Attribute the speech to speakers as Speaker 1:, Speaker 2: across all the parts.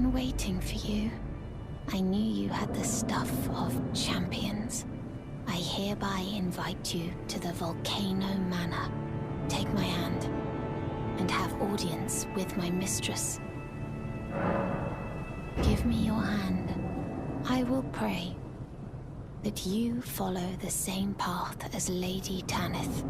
Speaker 1: been waiting for you. I knew you had the stuff of champions. I hereby invite you to the Volcano Manor. Take my hand, and have audience with my mistress. Give me your hand. I will pray that you follow the same path as Lady Tanith.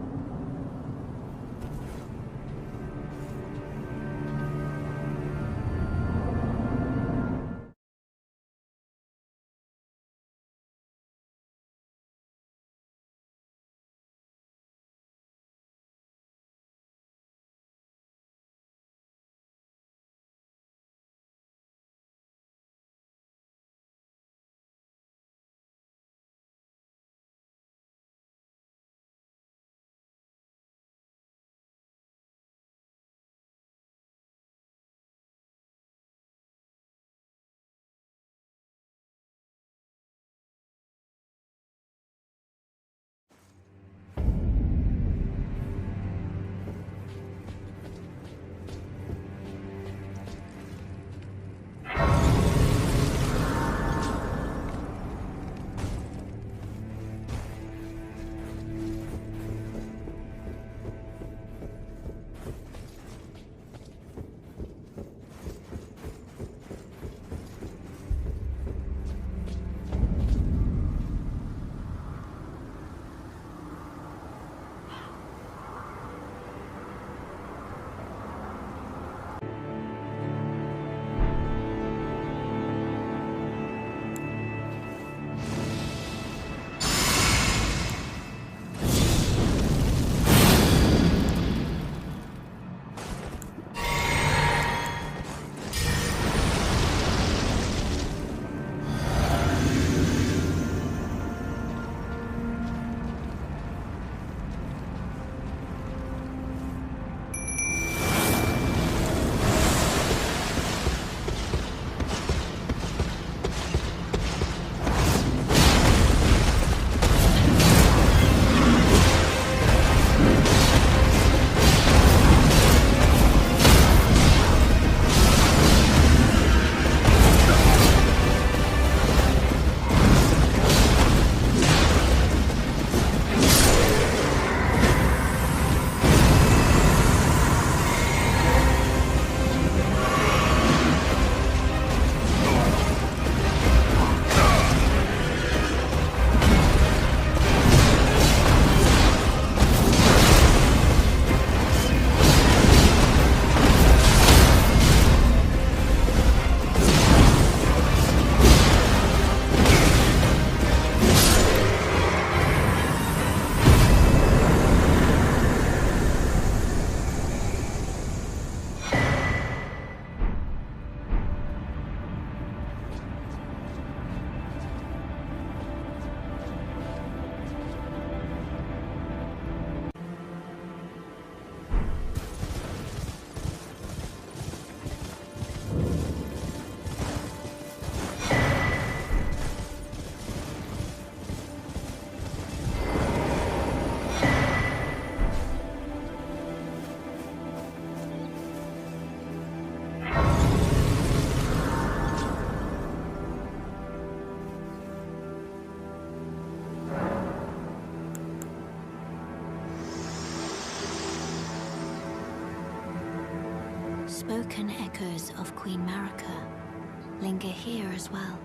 Speaker 1: Spoken echoes of Queen Marika linger here as well.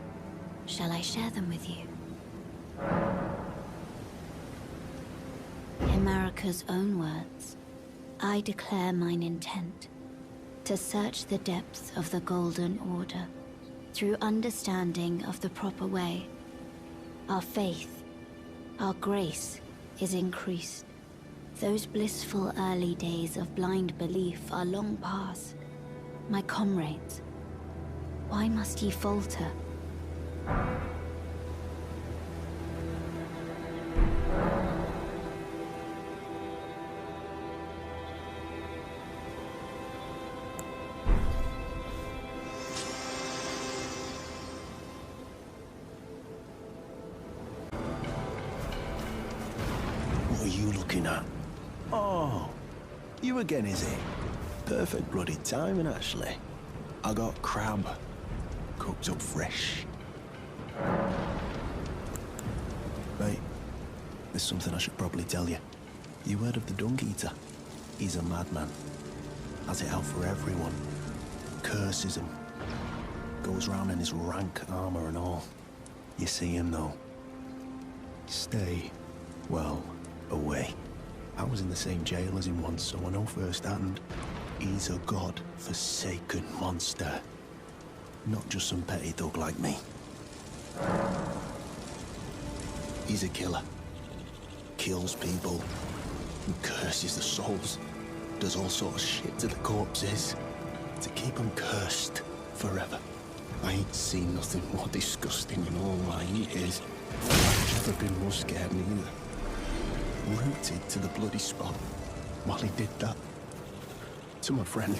Speaker 1: Shall I share them with you? In Marika's own words, I declare mine intent to search the depths of the Golden Order through understanding of the proper way. Our faith, our grace is increased. Those blissful early days of blind belief are long past. My comrades, why must ye falter?
Speaker 2: What are you looking at? Oh, you again, is it? Perfect bloody timing, actually. I got crab. So fresh. Right. There's something I should probably tell you. You heard of the Dung Eater? He's a madman. Has it out for everyone. Curses him. Goes round in his rank armor and all. You see him though. Stay, well, away. I was in the same jail as him once, so I know firsthand. He's a god-forsaken monster. Not just some petty thug like me. He's a killer. Kills people. And curses the souls. Does all sorts of shit to the corpses. To keep them cursed forever. I ain't seen nothing more disgusting in all my years. I've never been more scared neither. Rooted to the bloody spot while he did that to my friend.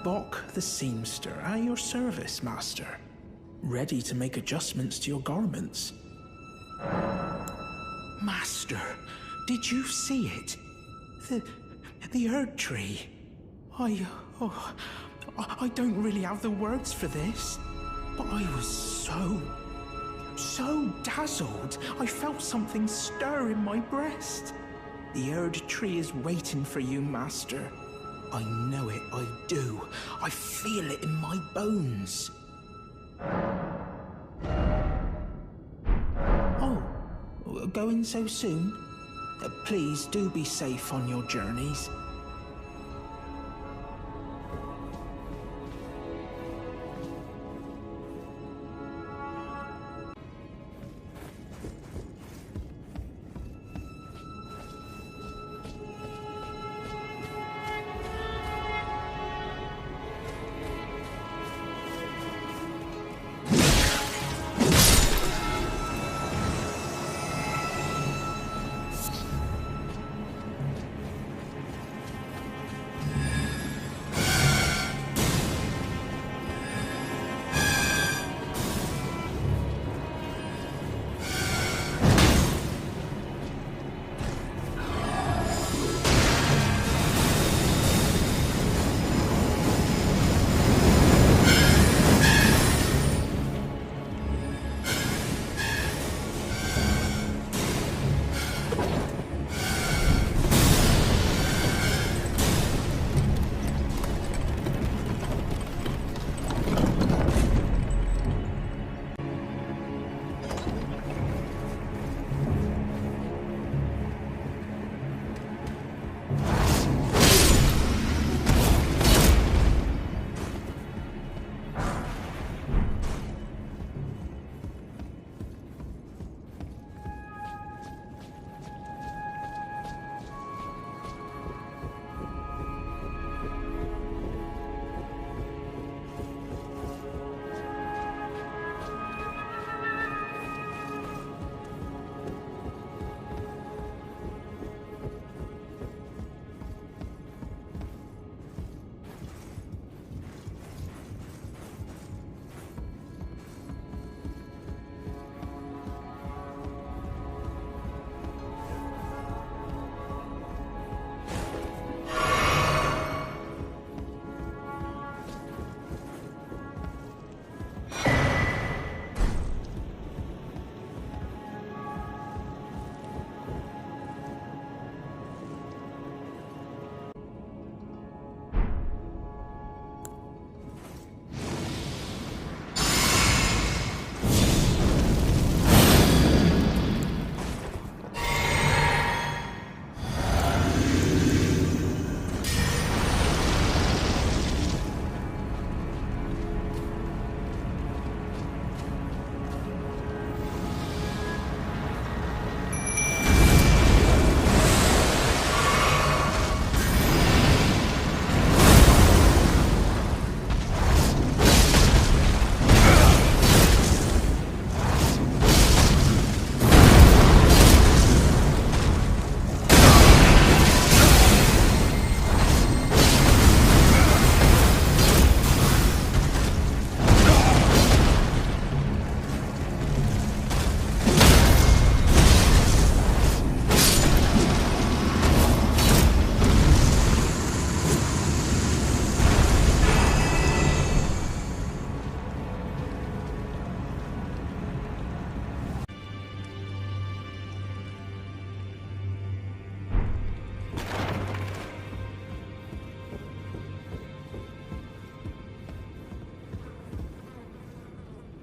Speaker 3: Bok the Seamster at your service, Master. Ready to make adjustments to your garments. Master, did you see it? The Erdtree. I don't really have the words for this, but I was so dazzled. I felt something stir in my breast. The Erdtree is waiting for you, Master. I know it, I do. I feel it in my bones. Oh, going so soon? Please do be safe on your journeys.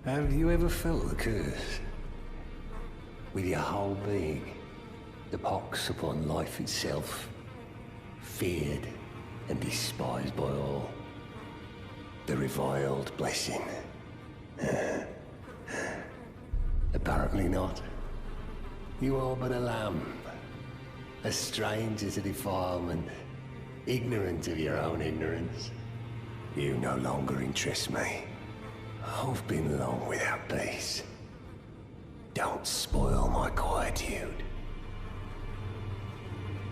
Speaker 4: Have you ever felt the curse? With your whole being, the pox upon life itself, feared and despised by all. The reviled blessing. Apparently not. You are but a lamb, a stranger to defilement, ignorant of your own ignorance. You no longer interest me. I've been long without peace. Don't spoil my quietude.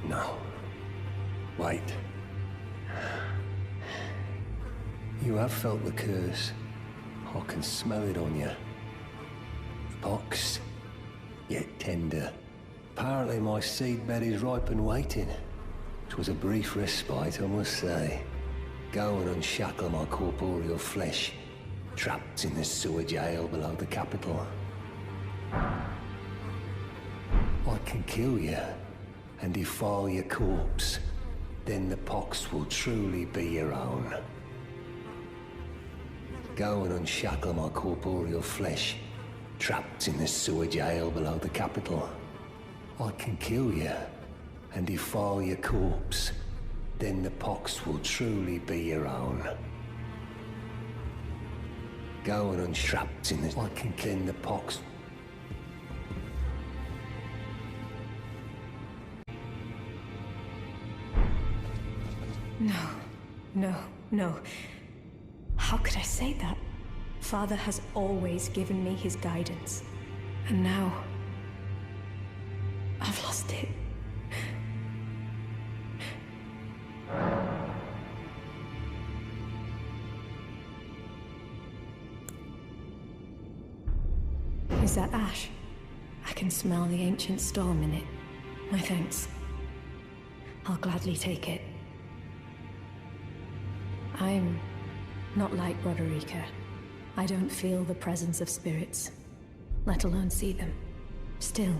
Speaker 4: No. Wait. You have felt the curse. I can smell it on you. Pox, yet tender, Apparently my seedbed is ripe and waiting. 'Twas a brief respite, I must say. Go and unshackle my corporeal flesh, trapped in the sewer jail below the capital. I can kill you and defile your corpse. Then the pox will truly be your own. Go and unshackle my corporeal flesh, trapped in the sewer jail below the capital. I can kill you and defile your corpse. Then the pox will truly be your own. Go and unstrapped in the... I can kill the pox.
Speaker 5: No. How could I say that? Father has always given me his guidance. And now... I've lost it. Is that ash? I can smell the ancient storm in it. My thanks. I'll gladly take it. I'm not like Broderica. I don't feel the presence of spirits, let alone see them. Still,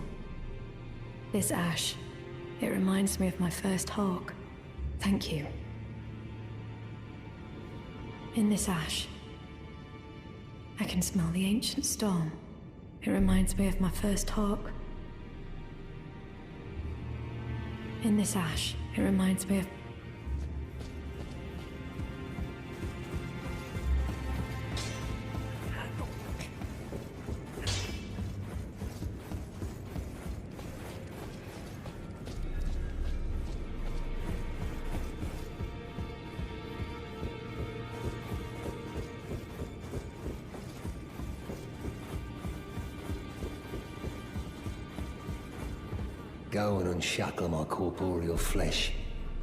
Speaker 5: this ash, it reminds me of my first hawk. Thank you. In this ash, I can smell the ancient storm. It reminds me of my first hawk. In this ash, it reminds me of...
Speaker 4: Go and unshackle my corporeal flesh,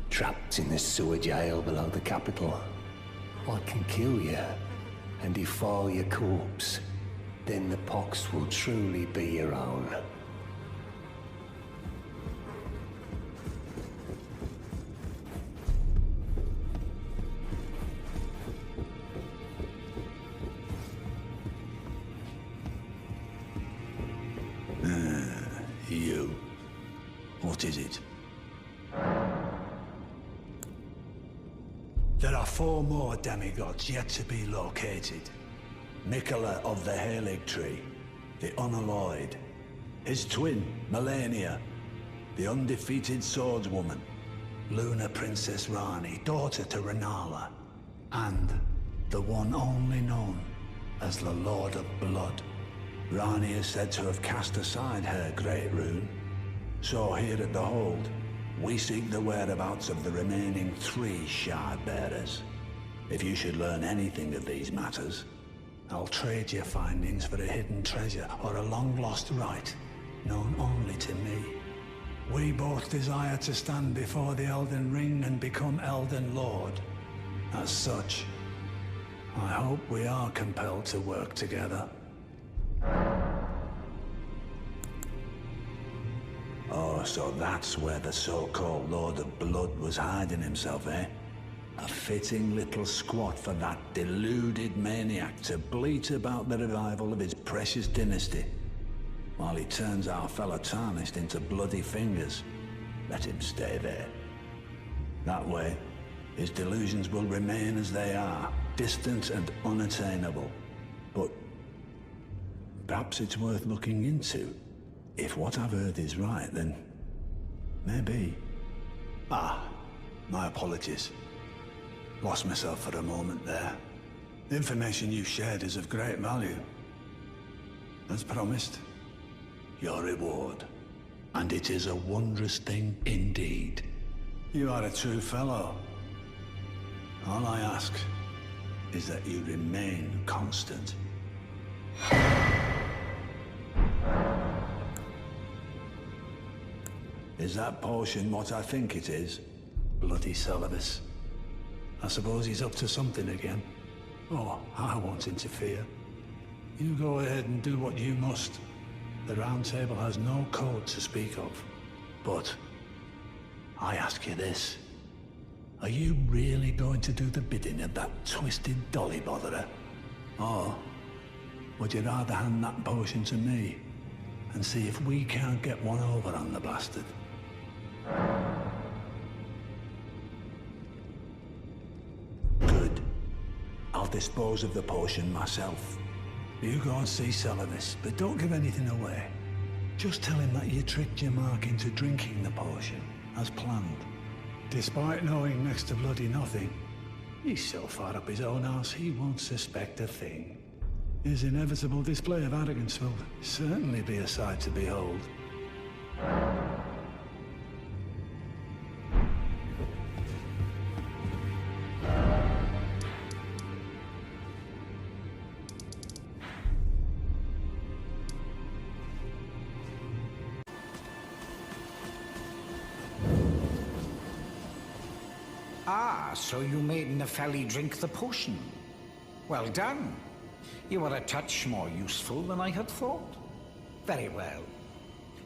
Speaker 4: trapped in the sewer jail below the capital. I can kill you and defile your corpse. Then the pox will truly be your own.
Speaker 2: You. What is it?
Speaker 6: There are 4 more demigods yet to be located. Nicola of the Erdtree, the Unalloyed, his twin, Melina, the undefeated swordswoman, Lunar Princess Ranni, daughter to Renala, and the one only known as the Lord of Blood. Ranni is said to have cast aside her great rune. So here at the Hold, we seek the whereabouts of the remaining 3 shard bearers. If you should learn anything of these matters, I'll trade your findings for a hidden treasure or a long-lost right, known only to me. We both desire to stand before the Elden Ring and become Elden Lord. As such, I hope we are compelled to work together. Oh, so that's where the so-called Lord of Blood was hiding himself, eh? A fitting little squat for that deluded maniac to bleat about the revival of his precious dynasty, while he turns our fellow Tarnished into bloody fingers. Let him stay there. That way, his delusions will remain as they are, distant and unattainable. But perhaps it's worth looking into. If what I've heard is right, then maybe... Ah, my apologies. Lost myself for a moment there. The information you shared is of great value. As promised, your reward. And it is a wondrous thing indeed. You are a true fellow. All I ask is that you remain constant. Is that potion what I think it is? Bloody Seluvis. I suppose he's up to something again. Oh, I won't interfere. You go ahead and do what you must. The Round Table has no code to speak of. But I ask you this. Are you really going to do the bidding of that twisted dolly botherer? Or would you rather hand that potion to me and see if we can't get one over on the bastard? Good. I'll dispose of the potion myself. You go and see Seluvis, but don't give anything away. Just tell him that you tricked your mark into drinking the potion, as planned. Despite knowing next to bloody nothing, he's so far up his own arse he won't suspect a thing. His inevitable display of arrogance will certainly be a sight to behold.
Speaker 7: So you made Nepheli drink the potion. Well done. You are a touch more useful than I had thought. Very well.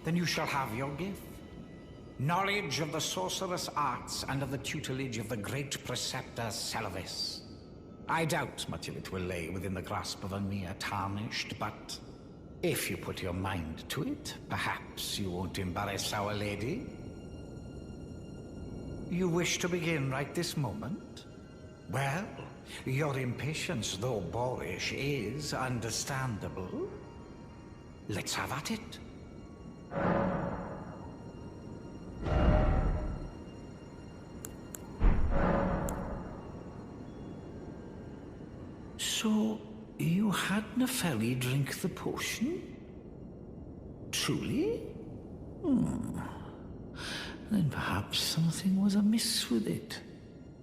Speaker 7: Then you shall have your gift. Knowledge of the sorcerous arts and of the tutelage of the great preceptor Seluvis. I doubt much of it will lay within the grasp of a mere tarnished, but if you put your mind to it, perhaps you won't embarrass our lady. You wish to begin right this moment? Well, your impatience, though boorish, is understandable. Let's have at it. So, you had Nepheli drink the potion? Truly? Then perhaps something was amiss with it.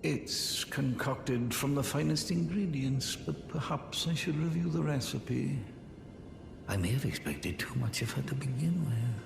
Speaker 7: It's concocted from the finest ingredients, but perhaps I should review the recipe. I may have expected too much of her to begin with.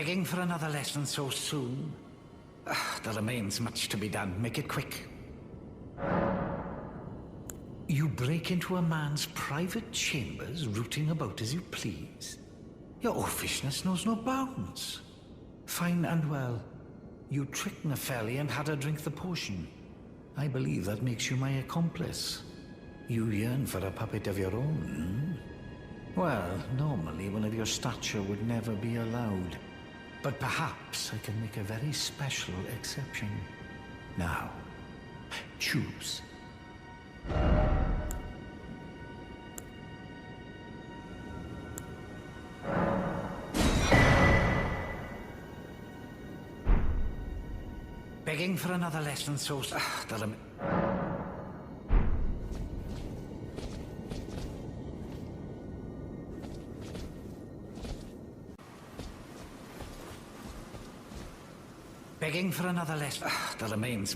Speaker 7: Begging for another lesson so soon? There remains much to be done. Make it quick. You break into a man's private chambers, rooting about as you please. Your oafishness knows no bounds. Fine and well. You tricked Nepheli and had her drink the potion. I believe that makes you my accomplice. You yearn for a puppet of your own, hmm? Well, normally one of your stature would never be allowed. But perhaps I can make a very special exception. Now, choose. Begging for another lesson so... Begging for another lesson... there remains...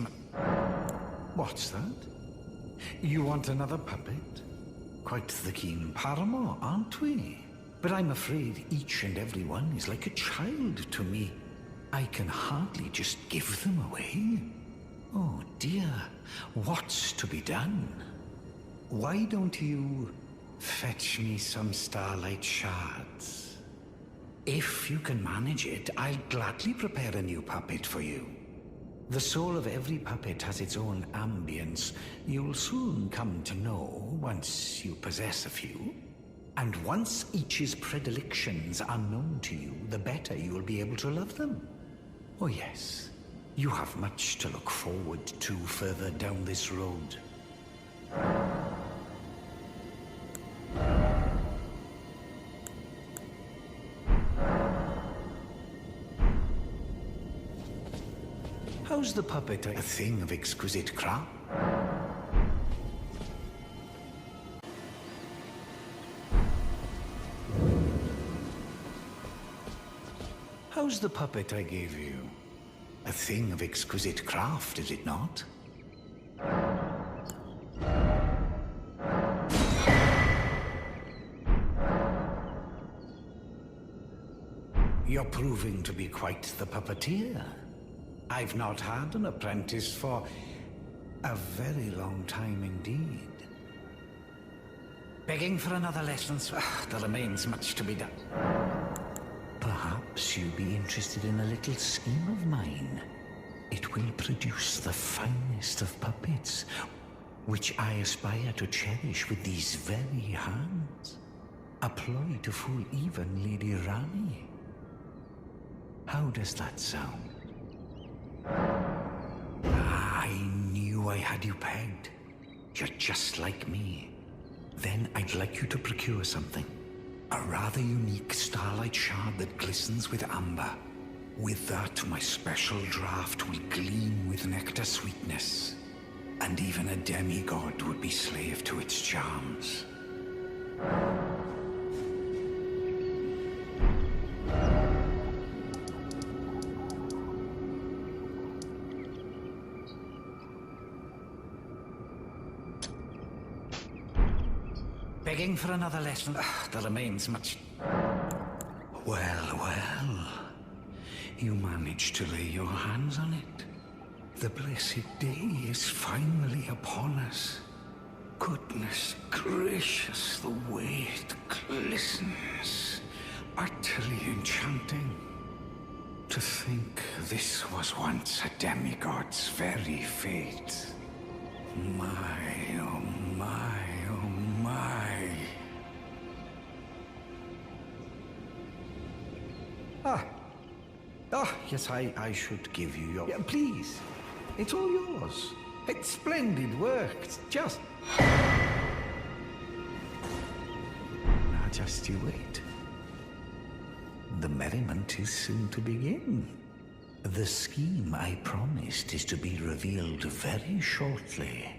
Speaker 7: What's that? You want another puppet? Quite the keen paramour, aren't we? But I'm afraid each and every one is like a child to me. I can hardly just give them away. Oh dear, what's to be done? Why don't you fetch me some Starlight shards? If you can manage it, I'll gladly prepare a new puppet for you. The soul of every puppet has its own ambience. You'll soon come to know once you possess a few. And once each's predilections are known to you, the better you'll be able to love them. Oh yes, you have much to look forward to further down this road. How's the puppet a thing of exquisite craft? How's the puppet I gave you? A thing of exquisite craft, is it not? You're proving to be quite the puppeteer. I've not had an apprentice for a very long time indeed. Begging for another lesson, there remains much to be done. Perhaps you'll be interested in a little scheme of mine. It will produce the finest of puppets, which I aspire to cherish with these very hands. A ploy to fool even Lady Ranni. How does that sound? I knew I had you pegged. You're just like me. Then I'd like you to procure something. A rather unique Starlight shard that glistens with amber. With that, my special draft will gleam with nectar sweetness. And even a demigod would be slave to its charms. Begging for another lesson. There remains much... Well, well. You managed to lay your hands on it. The blessed day is finally upon us. Goodness gracious, the way it glistens. Utterly enchanting. To think this was once a demigod's very fate. My, oh my, oh my. Yes, I should give you your... Yeah, please. It's all yours. It's splendid work. It's just... Now just you wait. The merriment is soon to begin. The scheme I promised is to be revealed very shortly.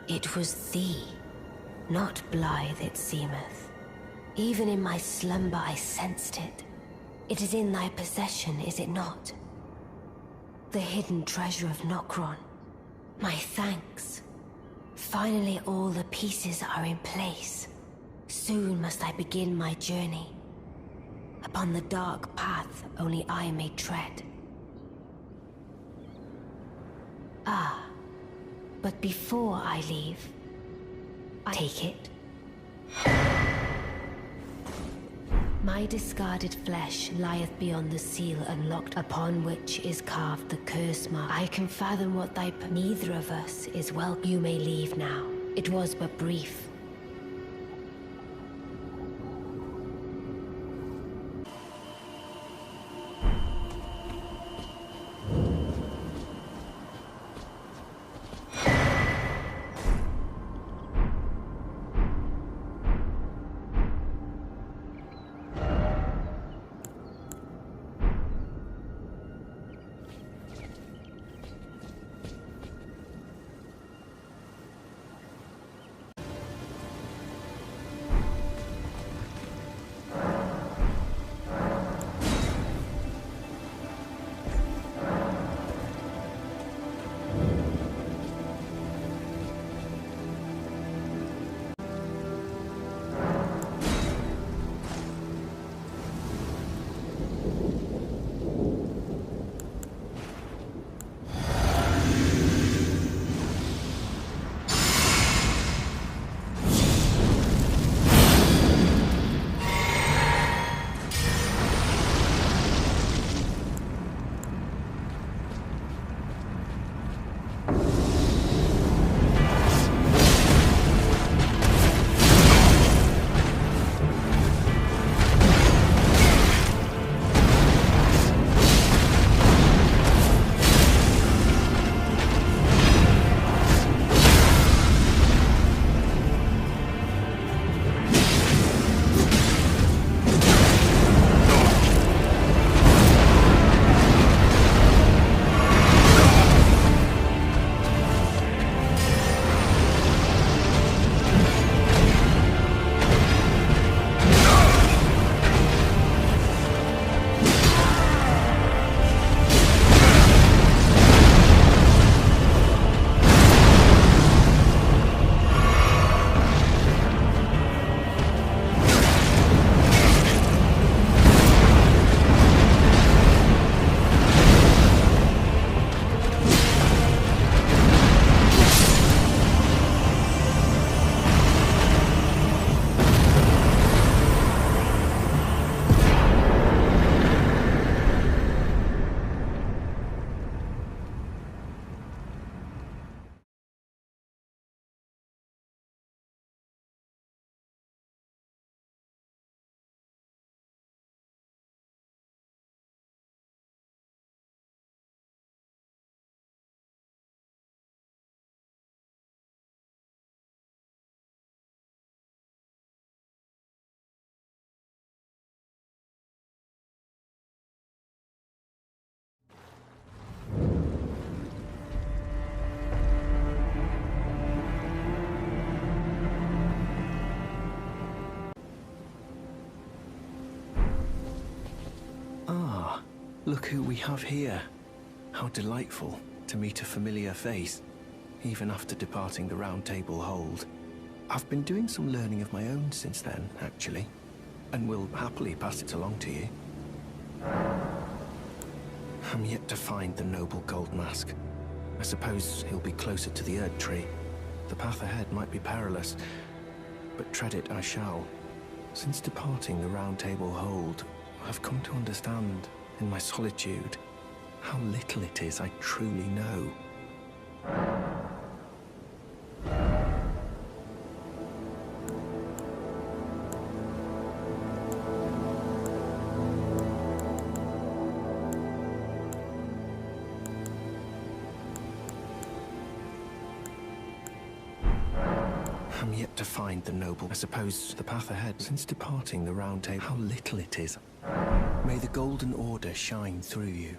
Speaker 8: It was thee, not blithe it seemeth. Even in my slumber I sensed it. It is in thy possession, is it not? The hidden treasure of Nokron. My thanks. Finally all the pieces are in place. Soon must I begin my journey. Upon the dark path only I may tread. Ah, but before I leave, take it. My discarded flesh lieth beyond the seal unlocked, upon which is carved the curse mark. I can fathom what thy neither of us is well. You may leave now. It was but brief.
Speaker 2: Look who we have here. How delightful to meet a familiar face, even after departing the Round Table Hold. I've been doing some learning of my own since then, actually, and will happily pass it along to you. I'm yet to find the noble Goldmask. I suppose he'll be closer to the Erdtree. The path ahead might be perilous, but tread it I shall. Since departing the Round Table Hold, I've come to understand, in my solitude, how little it is I truly know. I'm yet to find the noble. I suppose the path ahead, since departing the Round Table, how little it is. May the Golden Order shine through you.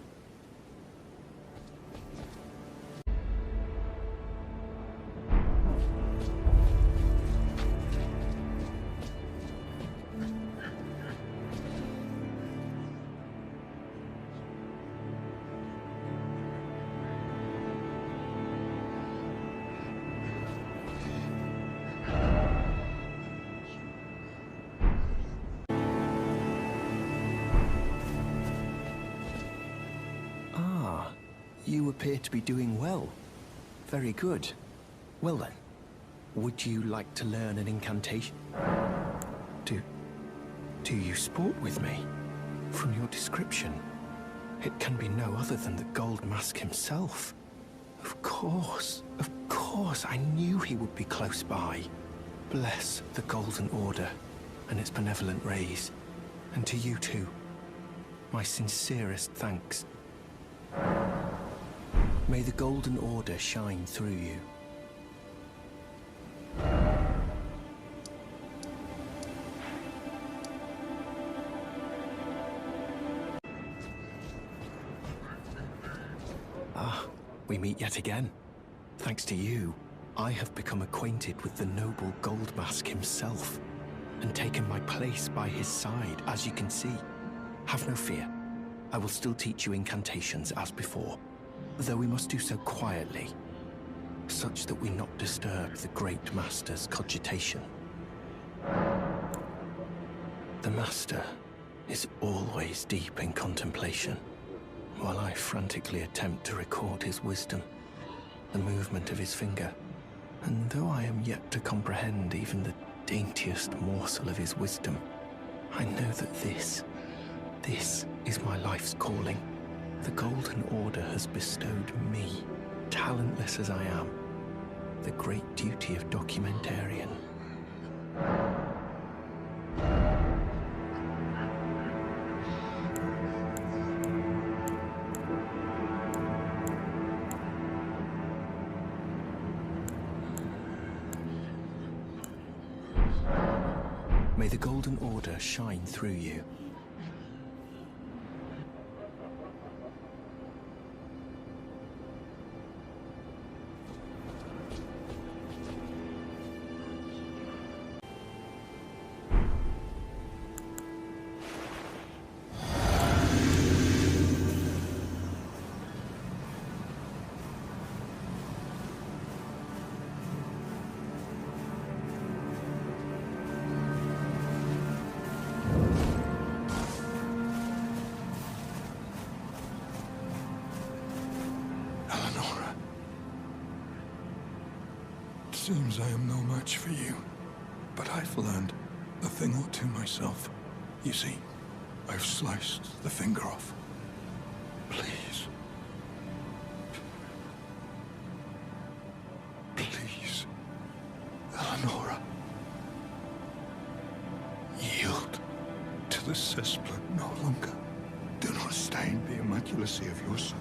Speaker 2: You appear to be doing well. Very good. Well then, would you like to learn an incantation? Do you sport with me? From your description, it can be no other than the Goldmask himself. Of course, I knew he would be close by. Bless the Golden Order and its benevolent rays. And to you too, my sincerest thanks. May the Golden Order shine through you. We meet yet again. Thanks to you, I have become acquainted with the noble Goldmask himself, and taken my place by his side, as you can see. Have no fear. I will still teach you incantations as before, though we must do so quietly, such that we not disturb the Great Master's cogitation. The Master is always deep in contemplation, while I frantically attempt to record his wisdom, the movement of his finger. And though I am yet to comprehend even the daintiest morsel of his wisdom, I know that this is my life's calling. The Golden Order has bestowed me, talentless as I am, the great duty of documentarian. May the Golden Order shine through you.
Speaker 9: Seems I am no match for you, but I've learned a thing or two myself. You see, I've sliced the finger off. Please. Please, Eleonora. Yield to the cessplant no longer. Do not stain the immaculacy of your son.